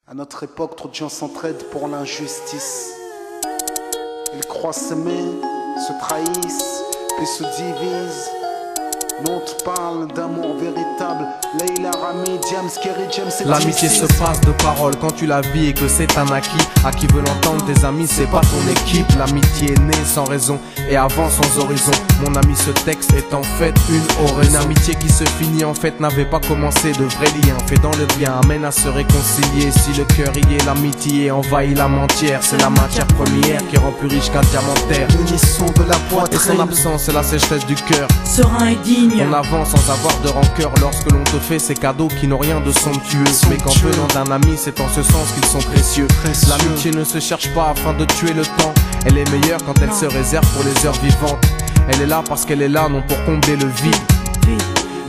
À notre époque, trop de gens s'entraident pour l'injustice. Ils croient s'aimer, se trahissent, puis se divisent. Nous on te parle d'amour véritable. Leila, Rami, James, Kerry, James et l'amitié se passe de paroles quand tu la vis et que c'est un acquis. À qui veut l'entendre, tes amis, c'est pas ton équipe. L'amitié est née sans raison et avant sans horizon. Mon ami, ce texte est en fait une oraison. Une amitié qui se finit en fait n'avait pas commencé. De vrais liens faits dans le bien amène à se réconcilier. Si le cœur y est, l'amitié envahit la mentière. C'est la matière première qui rend plus riche qu'un diamantaire. L'unisson de la Et son poitrine. absence, c'est la sécheresse du cœur. Serein et digne. On avance sans avoir de rancœur lorsque l'on te fait ces cadeaux qui n'ont rien de somptueux. Mais qu'en venant d'un ami, c'est en ce sens qu'ils sont précieux. L'amitié ne se cherche pas afin de tuer le temps. Elle est meilleure quand elle se réserve pour les heures vivantes. Elle est là parce qu'elle est là, non pour combler le vide.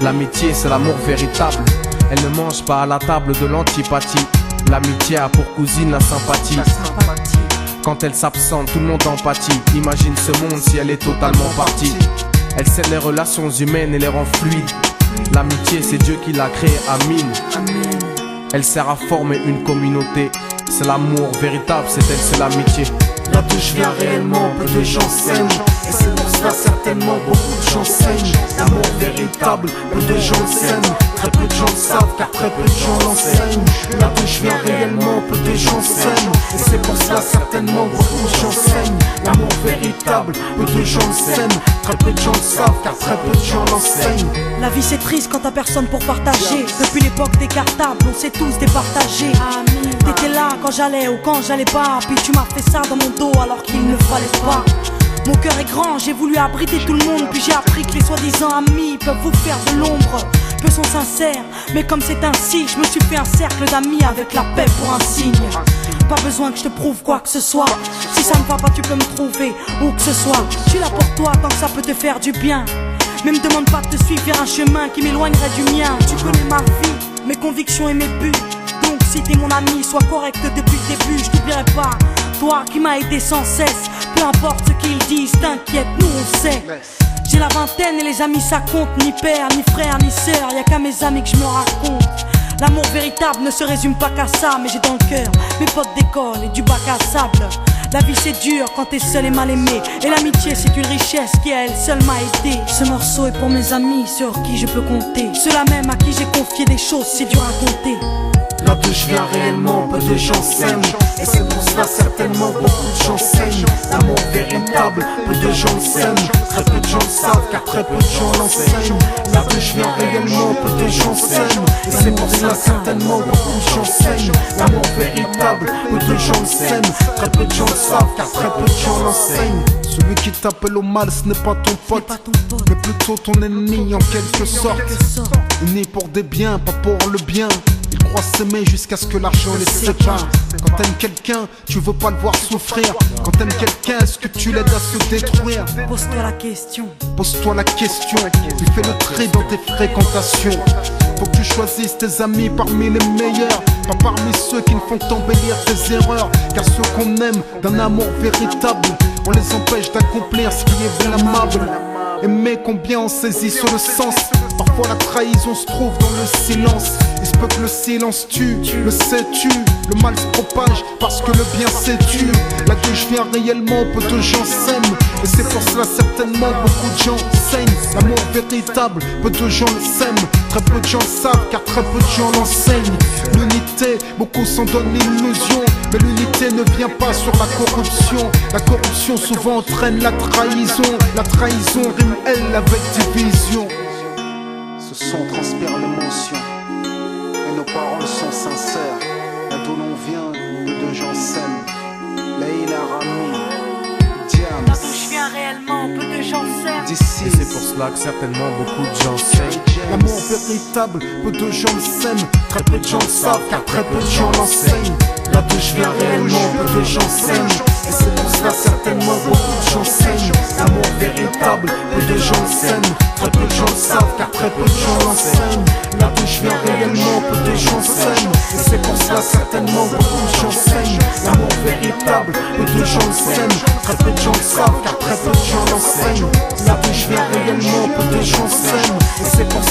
L'amitié, c'est l'amour véritable. Elle ne mange pas à la table de l'antipathie. L'amitié a pour cousine la sympathie. Quand elle s'absente, tout le monde empathie. Imagine ce monde si elle est totalement partie. Elle scelle les relations humaines et les rend fluides. L'amitié, c'est Dieu qui l'a créée, Amin. Elle sert à former une communauté. C'est l'amour véritable, c'est elle, c'est l'amitié. Là d'où je viens réellement, peu de gens s'aiment. Et c'est pour cela certainement beaucoup de gens saignent. L'amour véritable, peu de gens s'aiment. Très peu de gens le savent car très peu de gens l'enseignent. Là d'où je viens réellement, peu de gens s'aiment. Et c'est pour cela certainement beaucoup de gens saignent. L'amour véritable, peu de gens le s'aiment. Très peu de gens le savent car très peu de gens l'enseignent. La vie c'est triste quand t'as personne pour partager. Depuis l'époque des cartables, on s'est tous départagés. T'étais là quand j'allais ou quand j'allais pas. Puis tu m'as fait ça dans mon dos alors qu'il ne fallait pas. Mon cœur est grand, j'ai voulu abriter tout le monde. Puis j'ai appris que les soi-disant amis peuvent vous faire de l'ombre. Peu sont sincères, mais comme c'est ainsi, je me suis fait un cercle d'amis avec la paix pour un signe. Pas besoin que je te prouve quoi que ce soit. Si ça ne va pas, tu peux me trouver où que ce soit. Je suis là pour toi tant que ça peut te faire du bien. Mais me demande pas de te suivre vers un chemin qui m'éloignerait du mien. Tu connais ma vie, mes convictions et mes buts. Donc si t'es mon ami, sois correct depuis le début. Je t'oublierai pas, toi qui m'as aidé sans cesse. Peu importe ce qu'ils disent, t'inquiète, nous on sait. J'ai la vingtaine et les amis ça compte. Ni père, ni frère, ni sœur, y'a qu'à mes amis que je me raconte. L'amour véritable ne se résume pas qu'à ça. Mais j'ai dans le cœur mes potes d'école et du bac à sable. La vie c'est dur quand t'es seul et mal aimé. Et l'amitié c'est une richesse qui à elle seule m'a aidé. Ce morceau est pour mes amis sur qui je peux compter. Ceux-là même à qui j'ai confié des choses c'est dur à compter. Là d'où je viens réellement, peu de gens s'aiment. Et c'est pour cela certainement beaucoup de gens saignent. L'amour véritable, peu de gens s'aiment. Très peu de gens le savent car très peu de gens l'enseignent. Là d'où je viens réellement, peu de gens s'aiment. Et c'est pour cela certainement beaucoup de gens saignent. L'amour véritable, peu de gens le s'aiment. Très peu de gens le savent car très peu de gens l'enseignent. Celui qui t'appelle au mal ce n'est pas ton pote, mais plutôt ton ennemi en quelque sorte. Unis pour des biens, pas pour le bien. Ils croient s'aimer jusqu'à ce que l'argent les sépare. Quand t'aimes quelqu'un, tu veux pas le voir souffrir. Quand t'aimes quelqu'un, est-ce que tu l'aides à se détruire? Pose-toi la question. Pose-toi la question, tu fais le tri dans tes fréquentations. Faut que tu choisisses tes amis parmi les meilleurs, pas parmi ceux qui ne font qu'embellir tes erreurs. Car ceux qu'on aime d'un amour véritable, on les empêche d'accomplir ce qui est blâmable. Aimer combien on saisit sur le sens. Parfois la trahison se trouve dans le silence. Il se peut que le silence tue, le sais-tu. Le mal se propage parce que le bien s'étue. Là d'où je viens réellement, peu de gens s'aiment. Et c'est pour cela certainement beaucoup de gens saignent. L'amour véritable, peu de gens le s'aiment. Très peu de gens le savent car très peu de gens l'enseignent. L'unité, beaucoup s'en donnent l'illusion. Mais l'unité ne vient pas sur la corruption. La corruption souvent entraîne la trahison. La trahison rime elle avec division. Ce son transpire l'émotion et nos paroles sont sincères. Là d'où l'on vient, peu de gens s'aiment. Leila, Rami, James. Là d'où je viens réellement, peu de gens s'aiment. D'ici, Et c'est pour cela que certainement beaucoup de gens saignent. l'amour véritable, peu de gens le s'aiment. Très peu de gens le savent car très peu de gens l'enseignent. Là d'où je viens réellement, peu de gens s'aiment. Et c'est pour cela certainement beaucoup de gens saignent. L'amour véritable, peu de gens le s'aiment. Très peu de gens le savent car très peu de gens l'enseignent. Là d'où je viens réellement, peu de gens s'aiment. Et c'est pour cela certainement beaucoup de gens saignent. L'amour véritable, peu de gens le s'aiment. Très peu de gens le savent car très peu de gens l'enseignent. Là d'où je viens réellement, peu de gens s'aiment. Et c'est pour